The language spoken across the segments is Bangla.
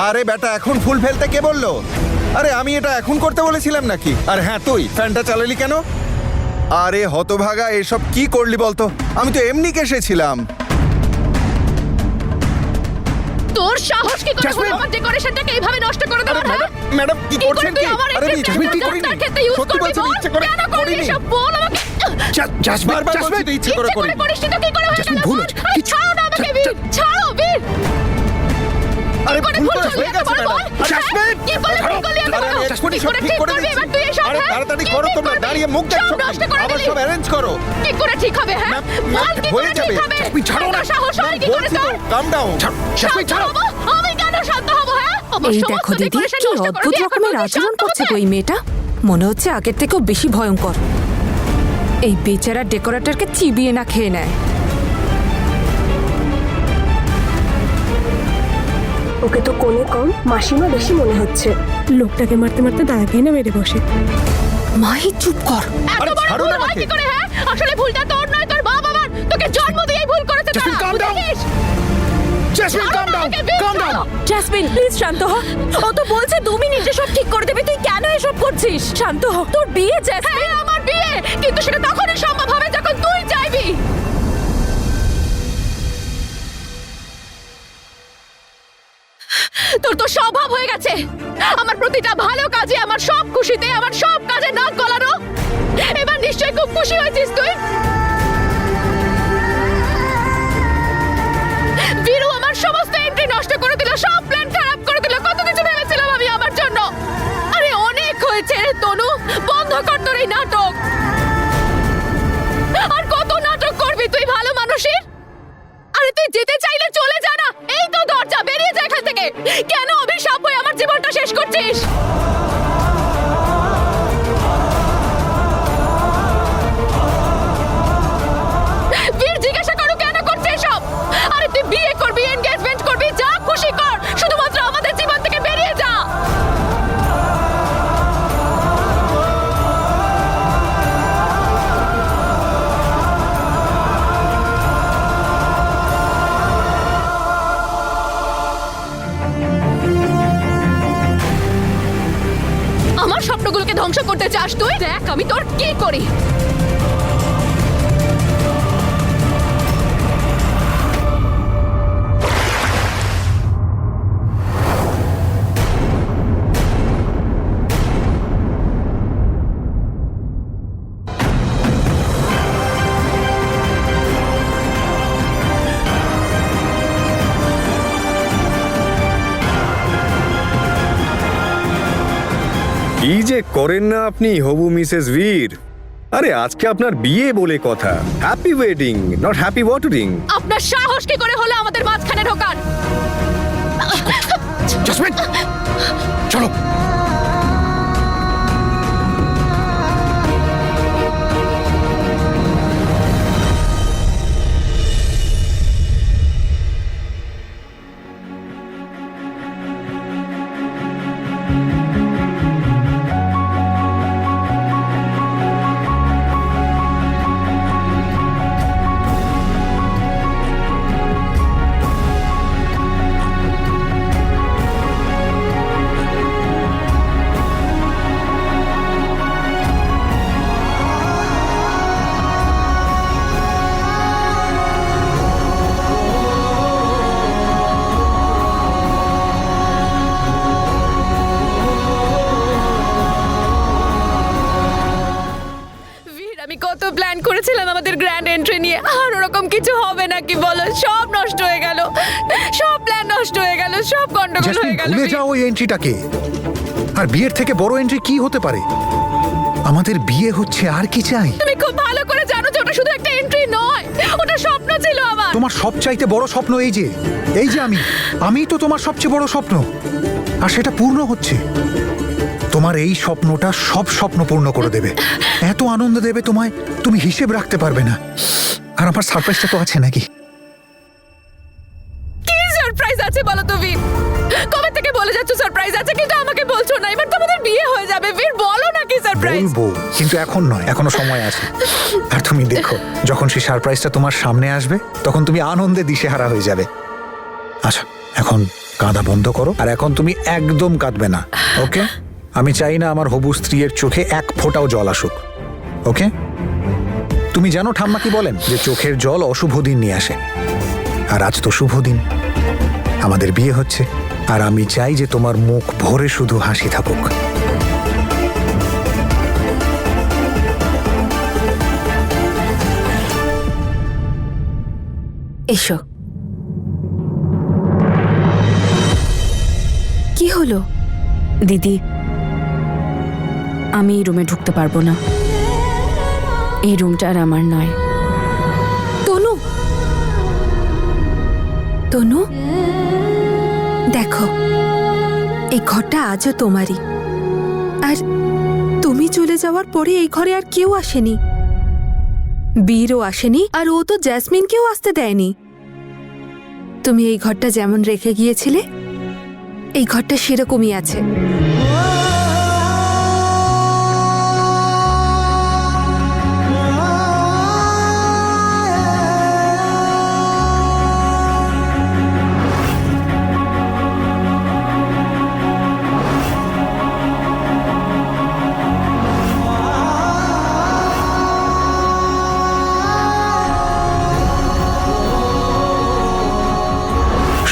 আরে বেটা, এখন ফুল ফেলতে কে বললো? আরে আমি এটা এখন করতে বলেছিলাম নাকি? আর হ্যাঁ, তুই ফ্যানটা চালালি কেন? আরে হতভাগা, এসব কি করলি বলতো? আমি তো এমনি কেসেছিলাম। তোর সাহস কি করে হলো আমার ডেকোরেশনটাকে এইভাবে নষ্ট করে দেওয়ার? হ্যাঁ ম্যাডাম কি করছেন কি? আরে জাসমিন কি করিনি? সত্যি বলছি, ইচ্ছে করে করিনি। সব বল আমাকে। জাসমিন, বারবার বলছি তো ইচ্ছে করে করিনি। করিস তো কি করে? জাসমিন, ভুল হয়েছে। ছাড়ো না আমাকে, বীর। ছাড়ো, বীর। আরে কি করে ভুল ভুল করে করলি হয়ে গেছে একেবারে ম্যাডাম। বল? জাসমিন, কি করলি ভুল করলি একেবারে? আরে জাসমিন, সব ঠিক করে দিচ্ছি। এবার তুই এসব, আরে হ্যাঁ? তাড়াতাড়ি কি করো, ঠিক তোমরা করবি? দাঁড়িয়ে মুখ সব দেখছো নষ্ট করে আবার দিলি। সব অ্যারেঞ্জ করো। কি করে ঠিক হবে? হ্যাঁ ম্যাম, বল, কি হয়ে করে যাবে। ঠিক হবে? জাসমিন, ছাড়ো না। এত সাহস হয় কি করে তোর? কাম ডাউন। জাসমিন, ছাড়ো। শান্ত হবো? আমি কেন শান্ত হবো? হ্যাঁ আমার এই সমস্ত দেখো দিদি, decoration কি নষ্ট করে অদ্ভুত দিয়ে এখন রকমের বলছিস আচরণ শান্ত করছে হতে? ওই মেয়েটা। মনে হচ্ছে আগের থেকেও বেশি ভয়ঙ্কর। এই বেচারা ডেকোরেটরকে চিবিয়ে না খেয়ে নেয়। ওকে তো কোনে কম মাসিমা বেশি মনে হচ্ছে। লোকটাকে মারতে মারতে দাদাকেই না মেরে বসে। মাহি চুপ কর। এত বড় ছাড়ো ভুল না হয় আমাকে। কি করে? হ্যাঁ আসলে ভুলটা তোর নয়, তোর বাবা মার। তোকে জন্ম দিয়েই ভুল করেছে জাসমিন, তারা। calm down. বুঝেছিস? Jasmine, calm down, calm down. Jasmine please শান্ত হ। ও তো বলছে 2 মিনিটে সব ঠিক করে দেবে, তুই কেন এসব করছিস? শান্ত হ। তোর বিয়ে জাসমিন। হ্যাঁ আমার বিয়ে, কিন্তু সেটা তখনই সম্ভব হবে যখন তুই চাইবি। তোর তো স্বভাব হয়ে গেছে আমার প্রতিটা ভালো কাজে, আমার সব খুশিতে, আমার সব কাজে নাক গলানো। এবার নিশ্চয়ই খুব খুশি হয়েছিস তুই। বীরু আমার সমস্ত এন্ট্রি নষ্ট করে দিল, সব প্ল্যান খারাপ করে দিল। কত কিছু ভেবেছিলাম আমি আমার জন্য। আরে অনেক হয়েছে রে তনু, বন্ধ কর তোর এই নাটক। আর কত নাটক করবি তুই ভালো মানুষের? আরে তুই যেতে চাইলে চলে যা না, এই তো দরজা, বেরিয়ে যা এখান থেকে। কেন অভিশাপ হয়ে আমার জীবনটা শেষ করছিস? বীর জিজ্ঞাসা করো কেন করছে এসব? আরে তুই বিয়ে করবি, এনগেজমেন্ট করবি, যা খুশি কর, শুধুমাত্র আমাদের জীবন থেকে বেরিয়ে যা। আমার স্বপ্নগুলোকে ধ্বংস করতে চাস তুই? দেখ আমি তোর কি করি। কি যে করেন না আপনি হবু মিসেস বীর। আরে আজকে আপনার বিয়ে বলে কথা। Happy wedding, not happy watering. আপনার সাহস কি করে হলো আমাদের মাঝখানে ঢোকার? জাসমিন, চলো। বীর আমি কত প্ল্যান করেছিলাম আমাদের গ্র্যান্ড এন্ট্রি নিয়ে, আর ওরকম কিছু হবে নাকি বলো? সব নষ্ট হয়ে গেল, সব প্ল্যান নষ্ট হয়ে গেল, সব গন্ডগোল জাসমিন, হয়ে গেল। ভুলে যাও ওই এন্ট্রিটাকে। আর বিয়ের থেকে বড় এন্ট্রি কি হতে পারে? আমাদের বিয়ে হচ্ছে, আর কি চাই? তুমি খুব ভালো করে জানো যে ওটা শুধু একটা এন্ট্রি নয়, ওটা স্বপ্ন ছিল আমার। তোমার সবচাইতে বড় স্বপ্ন এই যে আমি তো তোমার সবচেয়ে বড় স্বপ্ন, আর সেটা পূর্ণ হচ্ছে। তোমার এই স্বপ্নটা সব স্বপ্ন পূর্ণ করে দেবে, এত আনন্দ দেবে তোমায়, তুমি হিসেব রাখতে পারবে না। আর আমার সারপ্রাইজটা তো আছে নাকি? কি সারপ্রাইজ আছে বলো তো বীর? কবে থেকে বলে যাচ্ছ সারপ্রাইজ আছে, কিন্তু আমাকে বলছো না। এবার তো আমাদের বিয়ে হয়ে যাবে বীর, বলো না কি সারপ্রাইজ? বলবো, কিন্তু এখন নয়, এখনো সময় আছে। আর তুমি দেখো, যখন সেই সারপ্রাইজটা তোমার সামনে আসবে, তখন তুমি আনন্দে দিশেহারা হয়ে যাবে। আচ্ছা, এখন কাঁদা বন্ধ করো, আর এখন তুমি একদম কাঁদবে না, ওকে? আমি চাই না আমার হবু স্ত্রীর চোখে এক ফোঁটাও জল আসুক, ওকে? তুমি জানো ঠাম্মা কি বলেন, যে চোখের জল অশুভ দিন নিয়ে আসে। আর আজ তো শুভ দিন, আমাদের বিয়ে হচ্ছে, আর আমি চাই যে তোমার মুখ ভরে শুধু হাসি থাকুক। এসো। কি হলো? দিদি, আমি এই রুমে ঢুকতে পারবো না। এই রুমটা আর আমার নয়। তনু, তনু, দেখো, এই ঘরটা আজও তোমারই। আর তুমি চলে যাওয়ার পরে এই ঘরে আর কেউ আসেনি। বীরও আসেনি, আর ও তো জ্যাসমিনকেও আসতে দেয়নি। তুমি এই ঘরটা যেমন রেখে গিয়েছিলে, এই ঘরটা সেরকমই আছে।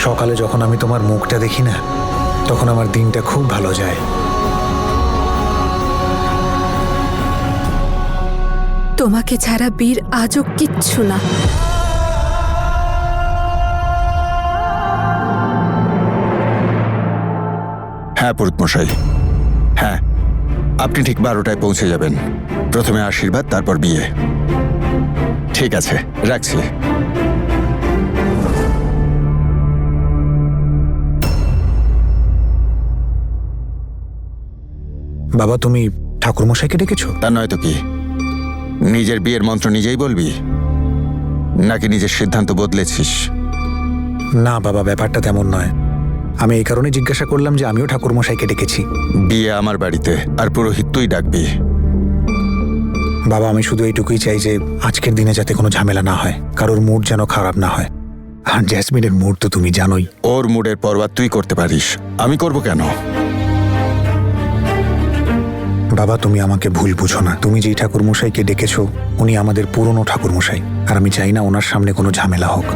সকালে যখন আমি তোমার মুখটা দেখি না, তখন আমার দিনটা খুব ভালো যায়। তোমাকে ছাড়া বীর আজও কিচ্ছু না। হ্যাঁ পুরুতমশাই, হ্যাঁ, আপনি ঠিক 12টায় পৌঁছে যাবেন। প্রথমে আশীর্বাদ, তারপর বিয়ে। ঠিক আছে, রাখছি। বাবা, তুমি ঠাকুরমশাইকে ডেকেছো? তা নয় তো কি, নিজের বিয়ের মন্ত্র নিজেই বলবি, নাকি নিজের সিদ্ধান্ত বদলেছিস? না বাবা, ব্যাপারটা তেমন নয়। আমি এই কারণে জিজ্ঞাসা করলাম যে আমিও ঠাকুরমশাইকে ডেকেছি। বিয়ে আমার বাড়িতে, আর পুরোহিত তুই ডাকবি। বাবা, আমি শুধু এইটুকুই চাই যে আজকের দিনে যাতে কোনো ঝামেলা না হয়, কারোর মুড যেন খারাপ না হয়। আর জ্যাসমিনের মুড তো তুমি জানোই। ওর মুডের পরোয়া তুই করতে পারিস, আমি করব কেন? বাবা, তুমি আমাকে ভুল বুঝো না। তুমি যেই ঠাকুরমশাইকে ডেকেছো, উনি আমাদের পুরনো ঠাকুরমশাই, আর আমি চাই না ওনার সামনে কোনো ঝামেলা হোক।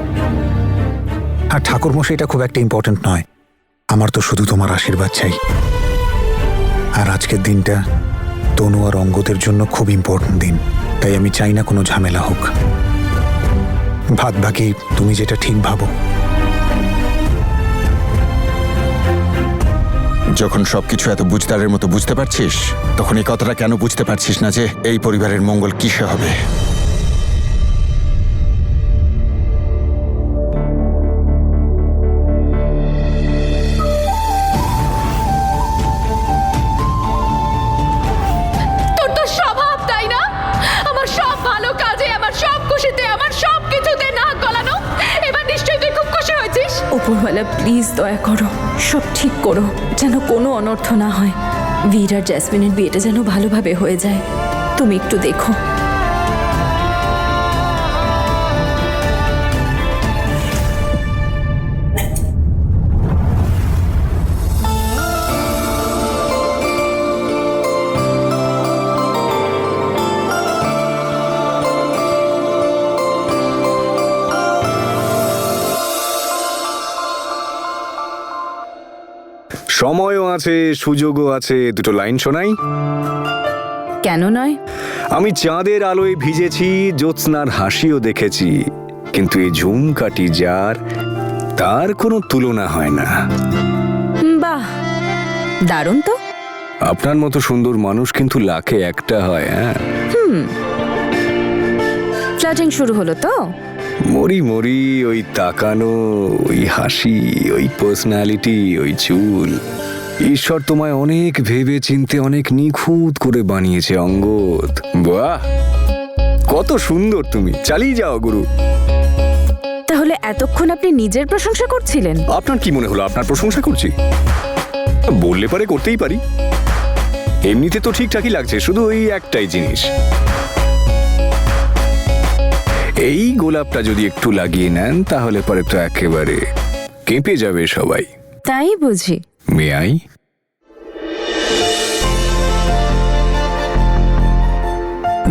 আর ঠাকুরমশাইটা খুব একটা ইম্পর্ট্যান্ট নয়, আমার তো শুধু তোমার আশীর্বাদ চাই। আর আজকের দিনটা তনু আর অঙ্গদের জন্য খুব ইম্পর্ট্যান্ট দিন, তাই আমি চাই না কোনো ঝামেলা হোক। ভাত বাকি তুমি যেটা ঠিক ভাবো। যখন সবকিছু এত বুঝদারের মতো বুঝতে পারছিস, তখন এই কথাটা কেন বুঝতে পারছিস না যে এই পরিবারের মঙ্গল কিসে হবে? তোর তো স্বভাব, তাই না? আমার সব ভালো কাজে, আমার সব খুশিতে, আমার সব কিছুতে নাক গলানো। এবার নিশ্চয়ই তুই খুব খুশি হয়েছিস। উপরওয়ালা প্লিজ দয়া করো, সব ঠিক করো, যেন কোনো অনর্থ না হয়। বীর আর জ্যাসমিনের বিয়েটা যেন ভালোভাবে হয়ে যায়। তুমি একটু দেখো। সময়ও আছে, সুযোগও আছে। দুটো লাইন শোনাই। কেন নয়? আমি চাঁদের আলোয় ভিজেছি, জ্যোৎস্নার হাসিও দেখেছি, কিন্তু এই ঝুমকাটি যার, তার কোনো তুলনা হয় না। বাহ, দারুণ তো। আপনার মতো সুন্দর মানুষ কিন্তু লাখে একটা হয়। হ্যাঁ, ফ্লার্টিং শুরু হলো তো? মরি মরি, ওই তাকানো, ওই হাসি, ওই পার্সোনালিটি, ওই চুল। ঈশ্বর তোমায় অনেক ভেবে চিনতে অনেক নিখুঁত করে বানিয়েছে অঙ্গদ। বাহ, কত সুন্দর তুমি। চালিয়ে যাও গুরু। তাহলে এতক্ষণ আপনি নিজের প্রশংসা করছিলেন? আপনার কি মনে হলো আপনার প্রশংসা করছি? বললে পারে করতেই পারি। এমনিতে তো ঠিকঠাকই লাগছে, শুধু ওই একটাই জিনিস, এই গোলাপটা যদি একটু লাগিয়ে নেন, তাহলে পরে তো একেবারে কেঁপে যাবে সবাই। তাই বুঝি? May I?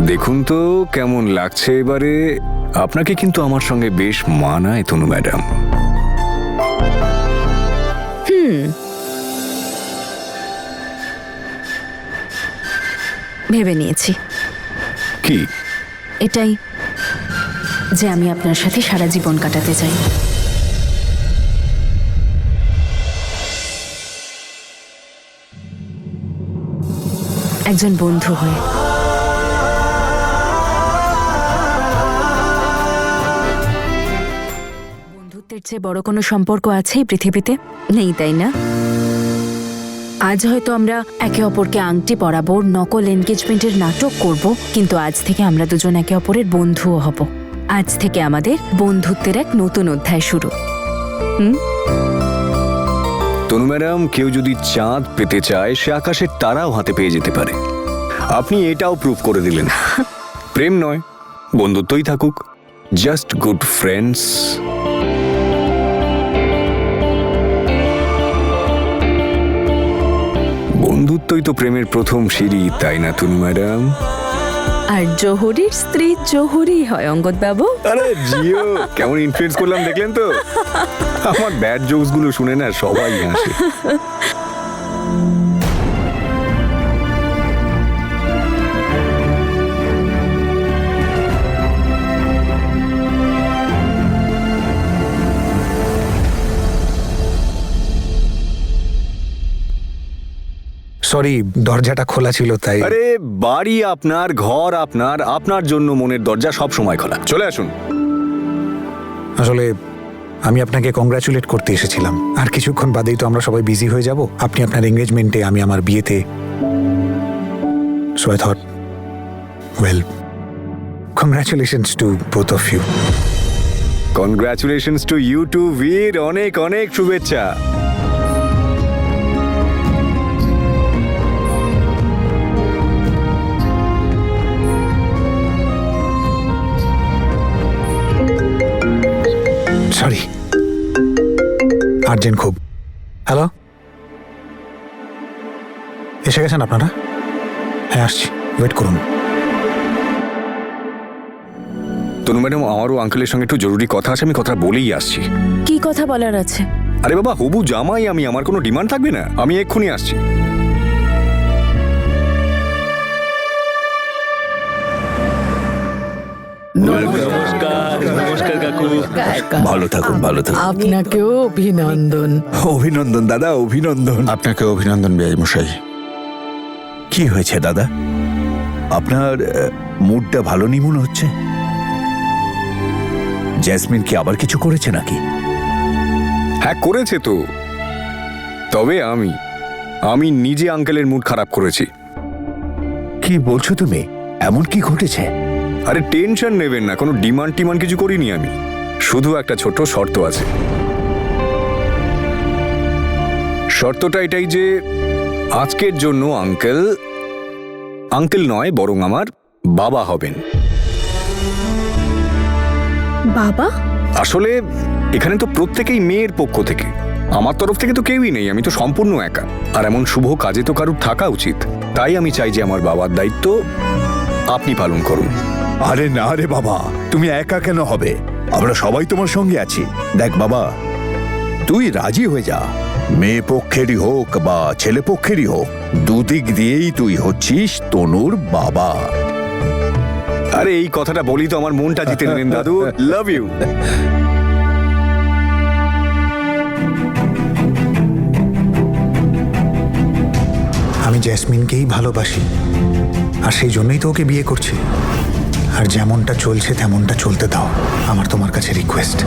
দেখুন তো কেমন লাগছে এবারে। আপনাকে কিন্তু আমার সঙ্গে বেশ মানায় তনু ম্যাডাম। ভেবে নিয়েছি কি? এটাই, যে আমি আপনার সাথে সারা জীবন কাটাতে চাই। একজন বন্ধু হয়ে। বন্ধুত্বের চেয়ে বড় কোনো সম্পর্ক আছে এই পৃথিবীতে? নেই, তাই না? আজ হয়তো আমরা একে অপরকে আংটি পরাবো, নকল এনগেজমেন্টের নাটক করব, কিন্তু আজ থেকে আমরা দুজন একে অপরের বন্ধুও হব। আজ থেকে আমাদের বন্ধুত্বের এক নতুন অধ্যায় শুরু। তনু ম্যাডাম, কেউ যদি চাঁদ পেতে চায় সে আকাশের তারাও হাতে পেয়ে যেতে পারে। আপনি এটাও প্রুভ করে দিলেন। প্রেম নয়, বন্ধুত্বই থাকুক, জাস্ট গুড ফ্রেন্ডস। বন্ধুত্বই তো প্রেমের প্রথম সিঁড়ি, তাই না তনু ম্যাডাম? আর জহুরির স্ত্রী জহুরি হয়, অঙ্গদ বাবু। আরে জিও, কেমন ইনফ্লুয়েন্স করলাম দেখলেন তো? আমার ব্যাড জোকস গুলো শুনে না সবাই হাসে। সরি, দরজাটা খোলা ছিল তাই। আরে বাড়ি আপনার, ঘর আপনার, আপনার জন্য মনের দরজা সব সময় খোলা। চলে আসুন। আসলে আমি আপনাকে কংগ্রাচুলেট করতে এসেছিলাম। আর কিছুক্ষণ বাদেই তো আমরা সবাই বিজি হয়ে যাব। আপনি আপনার এঙ্গেজমেন্টে, আমি আমার বিয়েতে। So I thought, well, congratulations to both of you. Congratulations to you too Bir, অনেক অনেক শুভেচ্ছা। সরি, আর্জেন্ট খুব। হ্যালো, এসে গেছেন আপনারা? হ্যাঁ আসছি, ওয়েট করুন। তনু ম্যাডাম, আমারও আঙ্কেলের সঙ্গে একটু জরুরি কথা আছে, আমি কথা বলেই আসছি। কি কথা বলার আছে? আরে বাবা, হবু জামাই আমি, আমার কোনো ডিমান্ড থাকবে না? আমি এক্ষুনি আসছি। ভালো থাকুন, ভালো থাকুন। আপনাকেও অভিনন্দন। অভিনন্দন দাদা, অভিনন্দন। আপনাকে অভিনন্দন বেআই মশাই। কি হয়েছে দাদা? আপনার মুডটা ভালো নেই মনে হচ্ছে। জেসমিন কি আবার কিছু করেছে নাকি? হ্যাঁ করেছে তো, তবে আমি নিজে আঙ্কেলের মুড খারাপ করেছি। কি বলছো তুমি? এমন কি ঘটেছে? আরে টেনশন নেবেন না, কোনো ডিমান্ড টিমান্ড কিছু করিনি আমি। শুধু একটা ছোট শর্ত আছে। শর্তটা এটাই যে আজকের জন্য আঙ্কেল নয়, বরং আমার বাবা হবেন। বাবা? আসলে এখানে তো প্রত্যেকেই মেয়ের পক্ষ থেকে, আমার তরফ থেকে তো কেউই নেই, আমি তো সম্পূর্ণ একা। আর এমন শুভ কাজে তো কারুর থাকা উচিত। তাই আমি চাই যে আমার বাবার দায়িত্ব আপনি পালন করুন। আরে না রে বাবা, তুমি একা কেন হবে? আমরা সবাই তোমার সঙ্গে আছি। দেখ বাবা, তুই রাজি হয়ে যা। মেয়ে পক্ষেরই হোক বা ছেলে পক্ষেরই হোক, দুদিক দিয়েই তুই হচ্ছিস তনুর বাবা। আরে এই কথাটা বলি তো আমার মনটা জিতে নিলেন দাদু। Love you. আমি জেসমিনকেই ভালোবাসি, আর সেই জন্যই তো ওকে বিয়ে করছি। আর যেমনটা চলছে তেমনটা চলতে দাও, আমার তোমার কাছে রিকোয়েস্ট।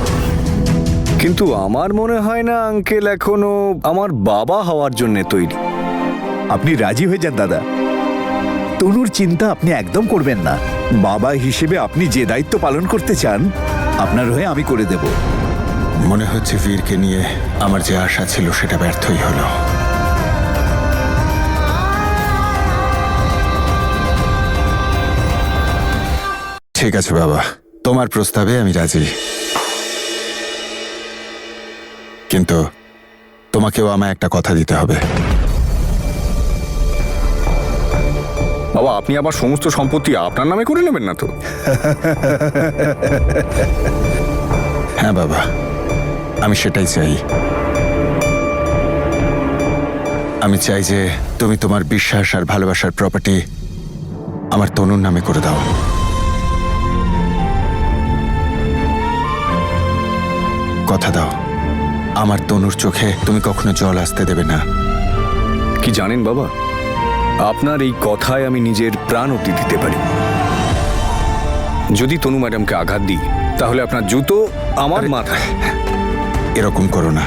কিন্তু আমার মনে হয় না আঙ্কেল এখনো আমার বাবা হওয়ার জন্য তৈরি। আপনি রাজি হয়ে যান দাদা। তনুর চিন্তা আপনি একদম করবেন না। বাবা হিসেবে আপনি যে দায়িত্ব পালন করতে চান, আপনার হয়ে আমি করে দেব। মনে হচ্ছে বীরকে নিয়ে আমার যে আশা ছিল সেটা ব্যর্থই হলো। ঠিক আছে বাবা, তোমার প্রস্তাবে আমি রাজি, কিন্তু তোমাকেও আমায় একটা কথা দিতে হবে। বাবা, আপনি আবার সমস্ত সম্পত্তি আপনার নামে করে নেবেন না তো? হ্যাঁ বাবা, আমি সেটাই চাই। আমি চাই যে তুমি তোমার বিশ্বাস আর ভালোবাসার প্রপার্টি আমার তনুর নামে করে দাও। কথা দাও, আমার তনুর চোখে তুমি কখনো জল আসতে দেবে না। কি জানেন বাবা, আপনার এই কথায় আমি নিজের প্রাণ অতি দিতে পারি। যদি তনু ম্যাডামকে আঘাত দিই তাহলে আপনার জুতো আমার মাথায়। এরকম করো না,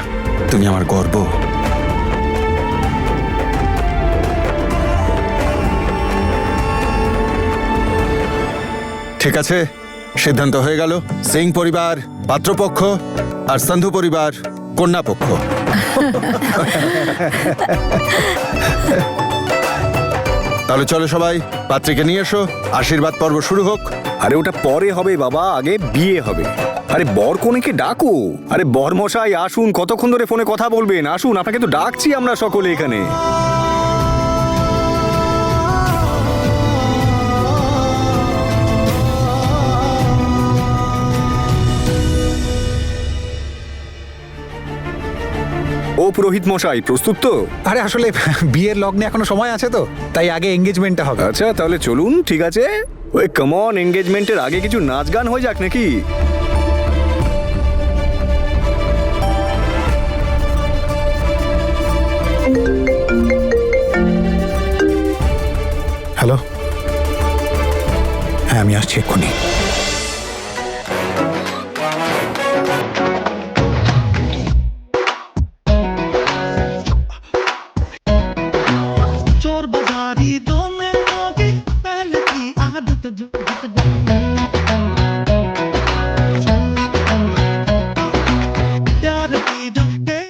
তুমি আমার গর্ব। ঠিক আছে, সিদ্ধান্ত হয়ে গেল। সিং পরিবার পাত্রপক্ষ আর সন্ধু পরিবার কন্যা পক্ষ। তাহলে চলো সবাই, পাত্রীকে নিয়ে এসো, আশীর্বাদ পর্ব শুরু হোক। আরে ওটা পরে হবে বাবা, আগে বিয়ে হবে। আরে বর কনেকে ডাকো। আরে বর মশাই আসুন, কতক্ষণ ধরে ফোনে কথা বলবেন? আসুন, আপনাকে তো ডাকছি আমরা সকলে এখানে। ও পুরোহিত মশাই, প্রস্তুত তো? আরে আসলে বিয়ের লগ্নে এখনো সময় আছে তো, তাই আগে এঙ্গেজমেন্টটা হবে। আচ্ছা তাহলে চলুন, ঠিক আছে। ওই কমন, এঙ্গেজমেন্টের আগে কিছু নাচ গান হয়ে যাক নাকি? হ্যালো, হ্যাঁ আমি আসছি এক্ষুনি। चोर बाजारी दोनों की पहले की आदत जो प्यार की धमके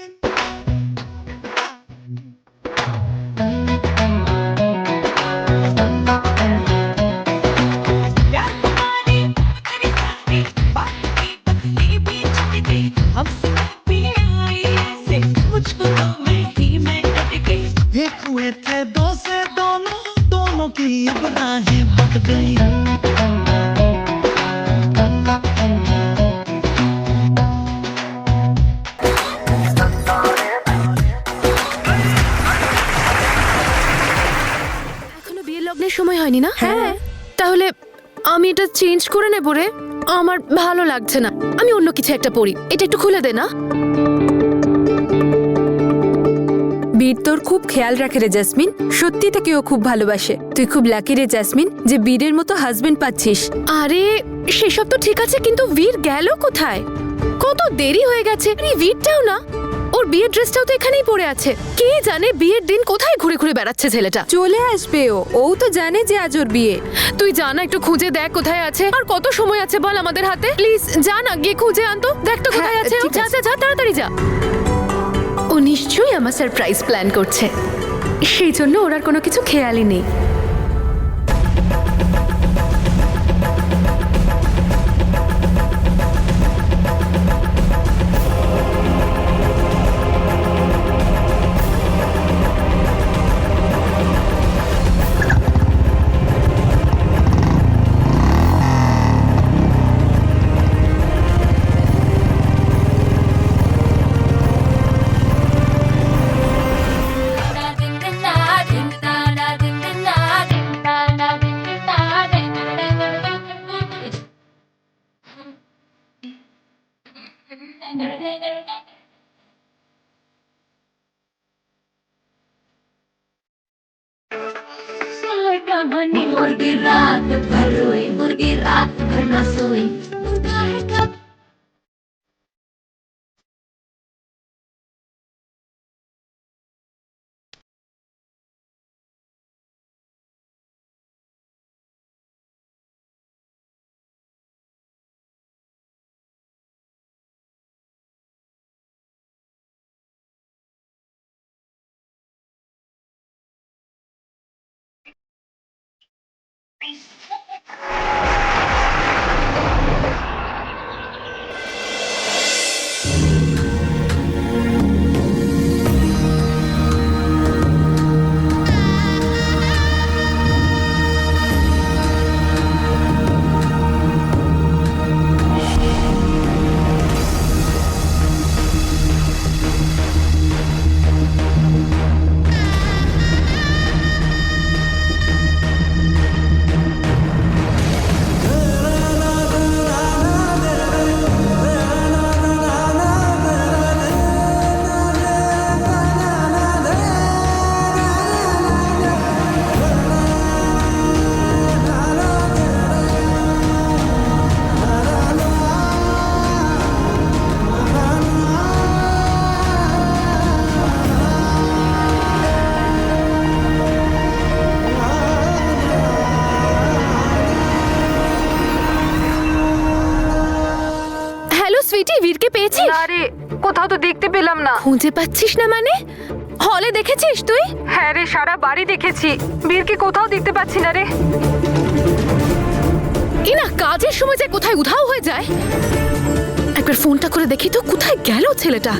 प्यार तुम्हारी तेरी सारी बात की बदली भी छूट गई हमसे भी आई ऐसे मुझको तो मैं ही मैं कट गई एक हुए थे दो से दोनों दोनों की अब राहें बट गई এখনো বিয়ের লগ্নের সময় হয়নি না? হ্যাঁ, তাহলে আমি এটা চেঞ্জ করে নেব রে। আমার ভালো লাগছে না, আমি অন্য কিছু একটা পরি। এটা একটু খুলে দে না। বীর তোর খুব খেয়াল রাখে রে জেসমিন, সত্যি তাকে ও খুব ভালোবাসে। তুই খুব লাকি রে জেসমিন যে বীরের মতো হাজবেন্ড পাচ্ছিস। আরে সেসব তো ঠিক আছে, কিন্তু বীর গেল কোথায়? কত দেরি হয়ে গেছে। আরে বীরটাও না, ওর বিয়ের ড্রেসটাও তো এখানেই পড়ে আছে। কে জানে বিয়ের দিন কোথায় ঘুরে ঘুরে বেড়াচ্ছে ছেলেটা। চলে আসবে ও তো জানে যে আজ ওর বিয়ে। তুই যা না, একটু খুঁজে দেখ কোথায় আছে। আর কত সময় আছে বল আমাদের হাতে? প্লিজ যা না, গিয়ে খুঁজে আনতো, দেখ তো কোথায় আছে ও। যা যা যা, তাড়াতাড়ি যা। ও নিশ্চয়ই আমার সারপ্রাইজ প্ল্যান করছে, সেই জন্য ওর আর কোনো কিছু খেয়ালই নেই। मुर्गी रात भर रोई, मुर्गी रात भर न सोई। সুইটি বীরকে পেয়েছিস? আরে কোথাও তো দেখতে পেলাম না। খুঁজে পাচ্ছিস না মানে? হলে দেখেছিস তুই? হ্যাঁ রে, সারা বাড়ি দেখেছি, বীরকে কোথাও দেখতে পাচ্ছি না রে। না কাজের সময় যায় কোথায় উধাও হয়ে যায়। একবার ফোনটা করে দেখি তো কোথায় গেল ছেলেটা।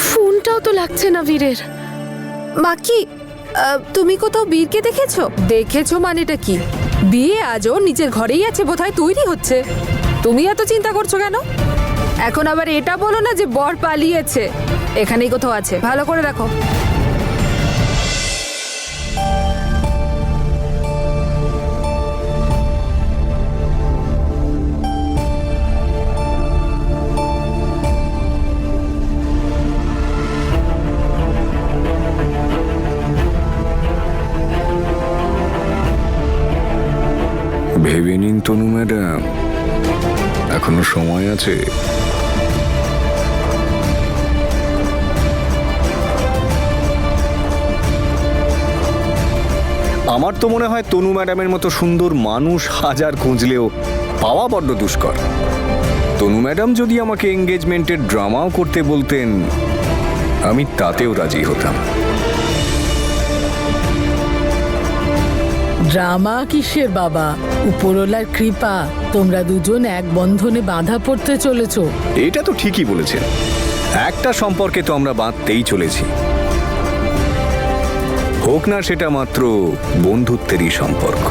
ফোনটাও তো লাগছে না বীরের। বাকি তুমি কোথাও বীরকে দেখেছো? দেখেছো মানেটা কি? বিয়ে আজও নিজের ঘরেই আছে, বোধহয় তৈরি হচ্ছে। তুমি এত চিন্তা করছো কেন? এখন আবার এটা বলো না যে বর পালিয়েছে। এখানেই কোথাও আছে, ভালো করে দেখো। ভেবে নিন তনু ম্যাডাম, এখনো সময় আছে। আমার তো মনে হয় তনু ম্যাডামের মতো সুন্দর মানুষ হাজার খুঁজলেও পাওয়া বড্ড দুষ্কর। তনু ম্যাডাম যদি আমাকে এঙ্গেজমেন্টের ড্রামাও করতে বলতেন, আমি তাতেও রাজি হতাম। ড্রামা কিসের বাবা, উপরওয়ালার কৃপা, তোমরা দুজন এক বন্ধনে বাঁধা পড়তে চলেছো। এটা তো ঠিকই বলেছেন, একটা সম্পর্কে তো আমরা বাঁধতেই চলেছি, হোক না সেটা মাত্র বন্ধুত্বেরই সম্পর্ক।